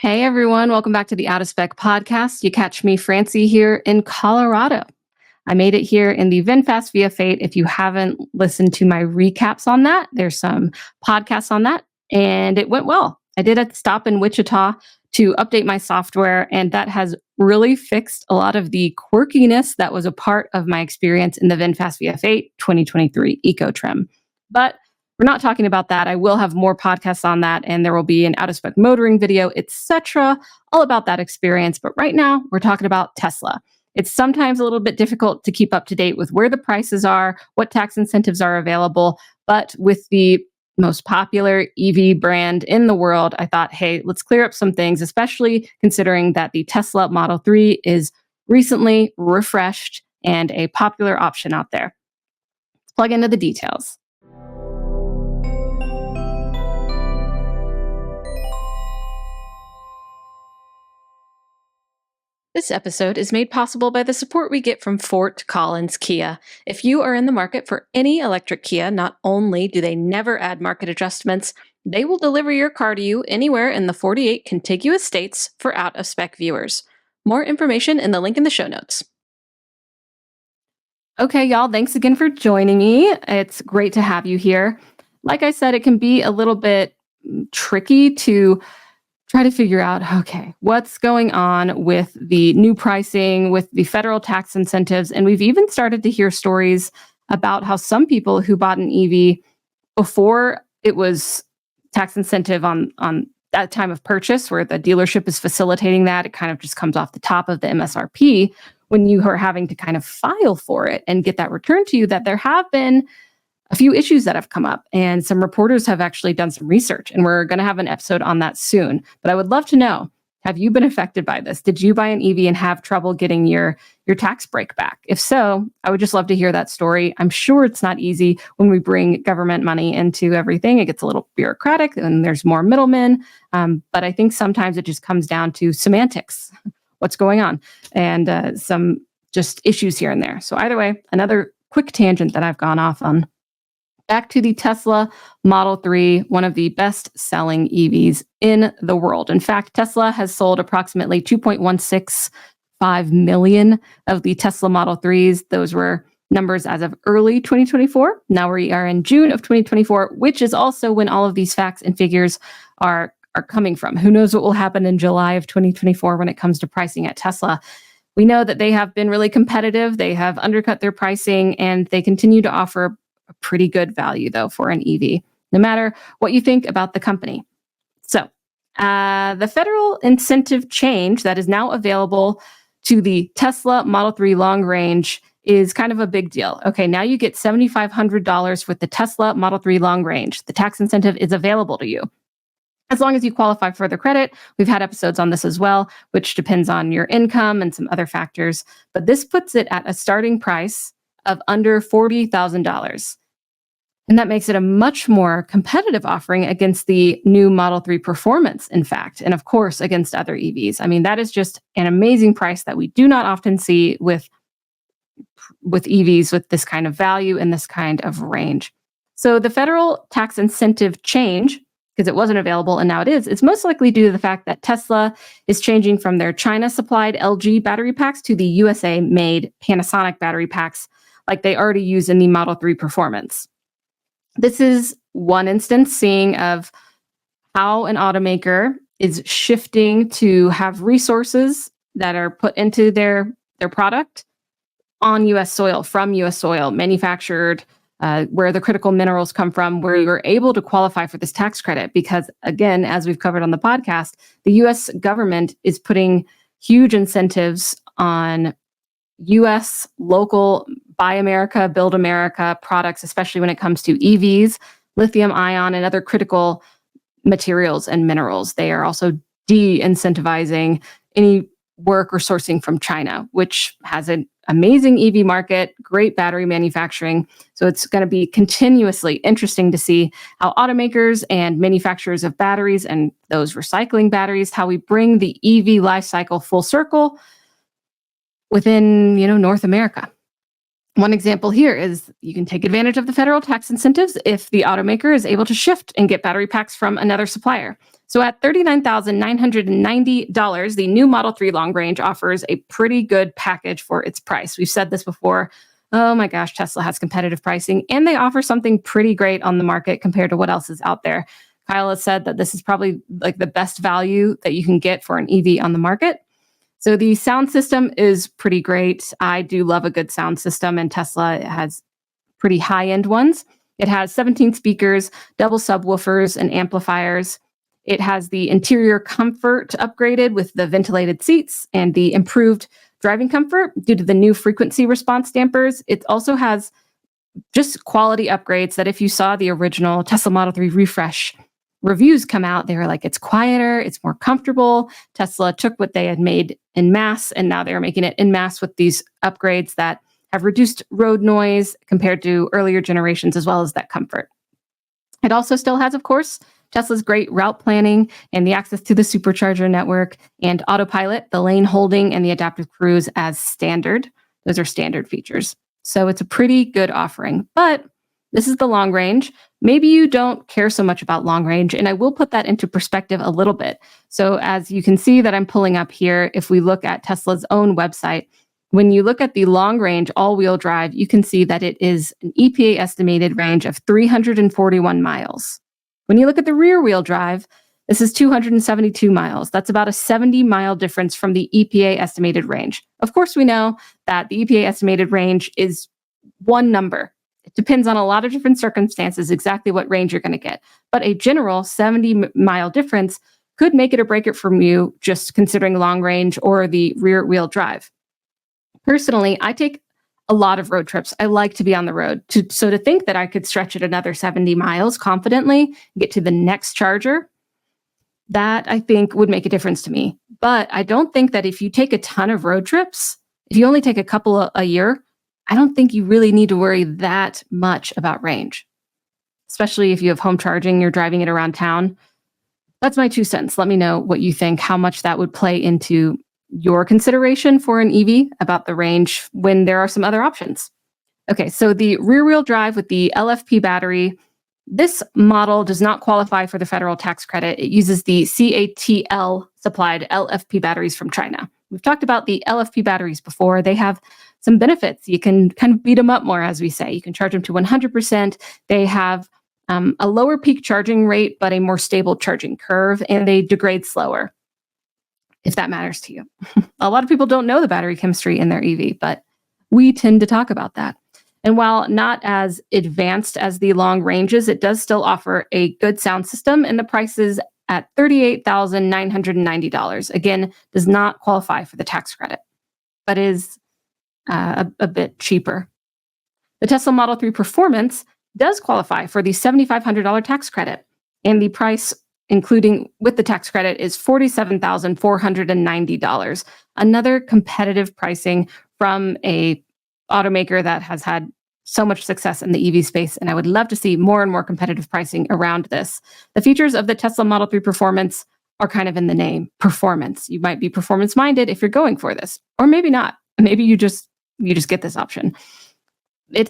Hey everyone, welcome back to the Out of Spec podcast. You catch me, Francie, here in Colorado. I made it here in the VinFast via Fate. If you haven't listened to my recaps on that, there's some podcasts on that, and it went well. I did a stop in Wichita to update my software, and that has really fixed a lot of the quirkiness that was a part of my experience in the VinFast via Fate 2023 Eco Trim. But we're not talking about that. I will have more podcasts on that, and there will be an out of spec motoring video, etc., all about that experience. But right now, we're talking about Tesla. It's sometimes a little bit difficult to keep up to date with where the prices are, what tax incentives are available. But with the most popular EV brand in the world, I thought, hey, let's clear up some things, especially considering that the Tesla Model 3 is recently refreshed and a popular option out there. Let's plug into the details. This episode is made possible by the support we get from Fort Collins Kia. If you are in the market for any electric Kia, not only do they never add market adjustments, they will deliver your car to you anywhere in the 48 contiguous states for out-of-spec viewers. More information in the link in the show notes. Okay, y'all, thanks again for joining me. It's great to have you here. Like I said, it can be a little bit tricky to try to figure out, okay, what's going on with the new pricing, with the federal tax incentives. And we've even started to hear stories about how some people who bought an EV before it was tax incentive on that time of purchase, where the dealership is facilitating that, it kind of just comes off the top of the MSRP when you are having to kind of file for it and get that returned to you, that there have been a few issues that have come up, and some reporters have actually done some research, and we're going to have an episode on that soon. But I would love to know, have you been affected by this? Did you buy an EV and have trouble getting your tax break back? If so, I would just love to hear that story. I'm sure it's not easy when we bring government money into everything. It gets a little bureaucratic and there's more middlemen. But I think sometimes it just comes down to semantics, what's going on, and some just issues here and there. So either way, another quick tangent that I've gone off on. Back to the Tesla Model 3, one of the best-selling EVs in the world. In fact, Tesla has sold approximately 2.165 million of the Tesla Model 3s. Those were numbers as of early 2024. Now we are in June of 2024, which is also when all of these facts and figures are coming from. Who knows what will happen in July of 2024 when it comes to pricing at Tesla. We know that they have been really competitive. They have undercut their pricing, and they continue to offer a pretty good value, though, for an EV, no matter what you think about the company. So the federal incentive change that is now available to the Tesla Model 3 long range is kind of a big deal. Okay, now you get $7,500 with the Tesla Model 3 long range. The tax incentive is available to you, as long as you qualify for the credit. We've had episodes on this as well, which depends on your income and some other factors. But this puts it at a starting price of under $40,000. And that makes it a much more competitive offering against the new Model 3 Performance, in fact, and of course, against other EVs. I mean, that is just an amazing price that we do not often see with EVs with this kind of value and this kind of range. So the federal tax incentive change, because it wasn't available and now it is, it's most likely due to the fact that Tesla is changing from their China-supplied LG battery packs to the USA-made Panasonic battery packs like they already use in the Model 3 Performance. This is one instance seeing of how an automaker is shifting to have resources that are put into their product on U.S. soil, from U.S. soil, manufactured, where the critical minerals come from, where you're able to qualify for this tax credit. Because again, as we've covered on the podcast, the U.S. government is putting huge incentives on U.S. local Buy America, Build America products, especially when it comes to EVs, lithium ion, and other critical materials and minerals. They are also de-incentivizing any work or sourcing from China, which has an amazing EV market, great battery manufacturing. So it's going to be continuously interesting to see how automakers and manufacturers of batteries and those recycling batteries, how we bring the EV life cycle full circle within, North America. One example here is you can take advantage of the federal tax incentives if the automaker is able to shift and get battery packs from another supplier. So at $39,990, the new Model 3 long range offers a pretty good package for its price. We've said this before. Oh my gosh, Tesla has competitive pricing and they offer something pretty great on the market compared to what else is out there. Kyle has said that this is probably like the best value that you can get for an EV on the market. So the sound system is pretty great. I do love a good sound system, and Tesla has pretty high-end ones. It has 17 speakers, double subwoofers, and amplifiers. It has the interior comfort upgraded with the ventilated seats and the improved driving comfort due to the new frequency response dampers. It also has just quality upgrades that if you saw the original Tesla Model 3 refresh reviews come out, they were like, it's quieter, it's more comfortable. Tesla took what they had made in mass, and now they're making it in mass with these upgrades that have reduced road noise compared to earlier generations, as well as that comfort. It also still has, of course, Tesla's great route planning and the access to the supercharger network and autopilot, the lane holding, and the adaptive cruise as standard. Those are standard features. So it's a pretty good offering, but this is the long range. Maybe you don't care so much about long range, and I will put that into perspective a little bit. So as you can see that I'm pulling up here, if we look at Tesla's own website, when you look at the long range all-wheel drive, you can see that it is an EPA estimated range of 341 miles. When you look at the rear-wheel drive, this is 272 miles. That's about a 70-mile difference from the EPA estimated range. Of course, we know that the EPA estimated range is one number. It depends on a lot of different circumstances exactly what range you're going to get. But a general 70-mile difference could make it or break it from you, just considering long range or the rear-wheel drive. Personally, I take a lot of road trips. I like to be on the road. So to think that I could stretch it another 70 miles confidently, get to the next charger, that I think would make a difference to me. But I don't think that if you take a ton of road trips, if you only take a couple a year, I don't think you really need to worry that much about range, especially if you have home charging, you're driving it around town. That's my 2 cents. Let me know what you think, how much that would play into your consideration for an EV about the range when there are some other options. Okay, so the rear-wheel drive with the LFP battery, this model does not qualify for the federal tax credit. It uses the CATL supplied LFP batteries from China. We've talked about the LFP batteries before. They have some benefits. You can kind of beat them up more, as we say. You can charge them to 100%. They have a lower peak charging rate, but a more stable charging curve, and they degrade slower, if that matters to you. A lot of people don't know the battery chemistry in their EV, but we tend to talk about that. And while not as advanced as the long ranges, it does still offer a good sound system, and the price is at $38,990. Again, does not qualify for the tax credit, but is a bit cheaper. The Tesla Model 3 Performance does qualify for the $7,500 tax credit, and the price, including with the tax credit, is $47,490. Another competitive pricing from a automaker that has had so much success in the EV space, and I would love to see more and more competitive pricing around this. The features of the Tesla Model 3 Performance are kind of in the name, performance. You might be performance-minded if you're going for this, or maybe not. Maybe you just get this option.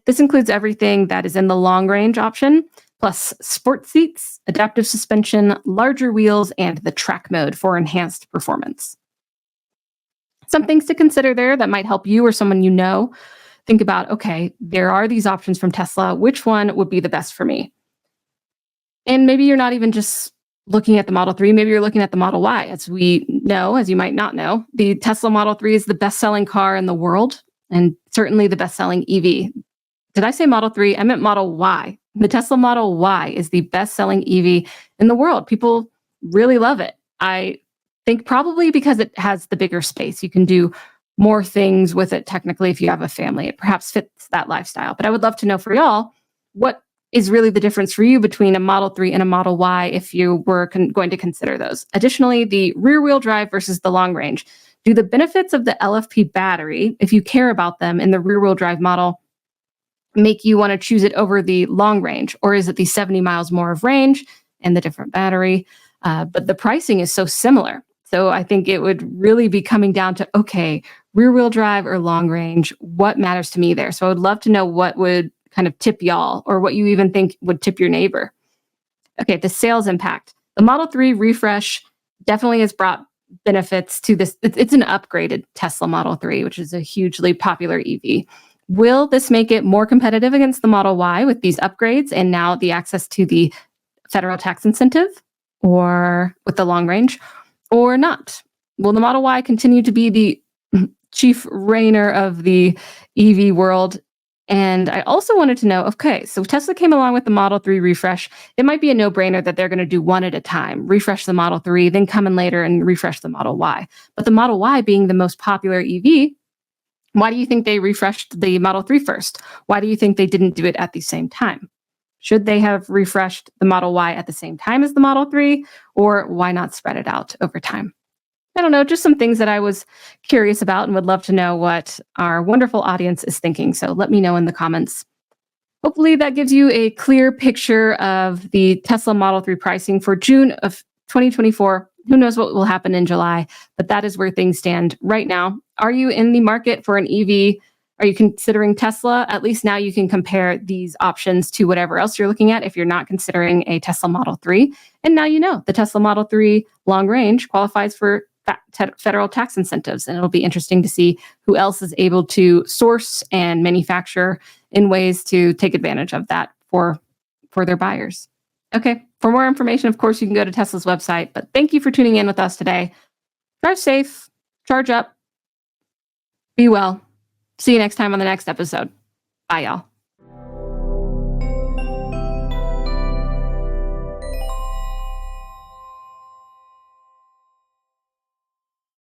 This includes everything that is in the long range option, plus sport seats, adaptive suspension, larger wheels, and the track mode for enhanced performance. Some things to consider there that might help you or someone you know think about, okay, there are these options from Tesla. Which one would be the best for me? And maybe you're not even just looking at the Model 3, maybe you're looking at the Model Y. As we know, as you might not know, the Tesla Model 3 is the best-selling car in the world, and certainly the best-selling EV. Did I say Model 3? I meant Model Y. The Tesla Model Y is the best-selling EV in the world. People really love it. I think probably because it has the bigger space. You can do more things with it technically if you have a family. It perhaps fits that lifestyle. But I would love to know for y'all, what is really the difference for you between a Model 3 and a Model Y if you were going to consider those? Additionally, the rear-wheel drive versus the long range. Do the benefits of the LFP battery, if you care about them in the rear-wheel drive model, make you want to choose it over the long range? Or is it the 70 miles more of range and the different battery? But the pricing is so similar. So I think it would really be coming down to, okay, rear-wheel drive or long range, what matters to me there? So I would love to know what would kind of tip y'all, or what you even think would tip your neighbor. Okay, the sales impact. The Model 3 refresh definitely has brought benefits to this. It's an upgraded Tesla Model 3, which is a hugely popular EV. Will this make it more competitive against the Model Y with these upgrades and now the access to the federal tax incentive or with the long range or not? Will the Model Y continue to be the chief reigner of the EV world? And I also wanted to know, okay, so Tesla came along with the Model 3 refresh. It might be a no-brainer that they're going to do one at a time, refresh the Model 3, then come in later and refresh the Model Y. But the Model Y being the most popular EV, why do you think they refreshed the Model 3 first? Why do you think they didn't do it at the same time? Should they have refreshed the Model Y at the same time as the Model 3, or why not spread it out over time? I don't know, just some things that I was curious about and would love to know what our wonderful audience is thinking. So let me know in the comments. Hopefully that gives you a clear picture of the Tesla Model 3 pricing for June of 2024. Who knows what will happen in July, but that is where things stand right now. Are you in the market for an EV? Are you considering Tesla? At least now you can compare these options to whatever else you're looking at if you're not considering a Tesla Model 3. And now you know the Tesla Model 3 long range qualifies for federal tax incentives. And it'll be interesting to see who else is able to source and manufacture in ways to take advantage of that for their buyers. Okay, for more information, of course, you can go to Tesla's website. But thank you for tuning in with us today. Drive safe, charge up, be well. See you next time on the next episode. Bye, y'all.